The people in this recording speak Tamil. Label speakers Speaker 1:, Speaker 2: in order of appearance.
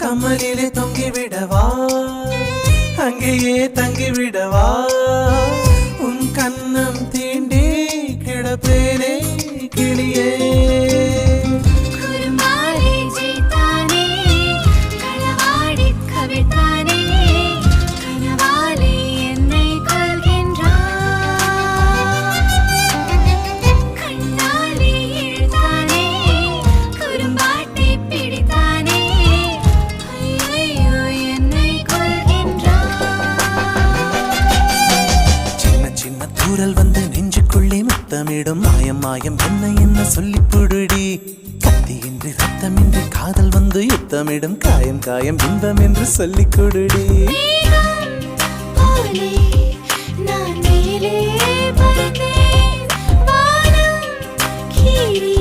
Speaker 1: கம்மலிலே தொங்கிவிடவா அங்கேயே தங்கிவிடவா உன் கண்ணம் தீண்டி கிடப்பேனே கிளியே தூரல் வந்து நெஞ்சுக்குள்ளே முத்தமிடும் மாயம் மாயம் என்ன என்ன சொல்லி புடுடி கத்தியின்றி ரத்தமின்றி காதல் வந்து யுத்தமிடும் காயம் காயம் இன்பம் என்று சொல்லி கொடுடி
Speaker 2: நான் மேலே பறந்தேன் வானம் கீழே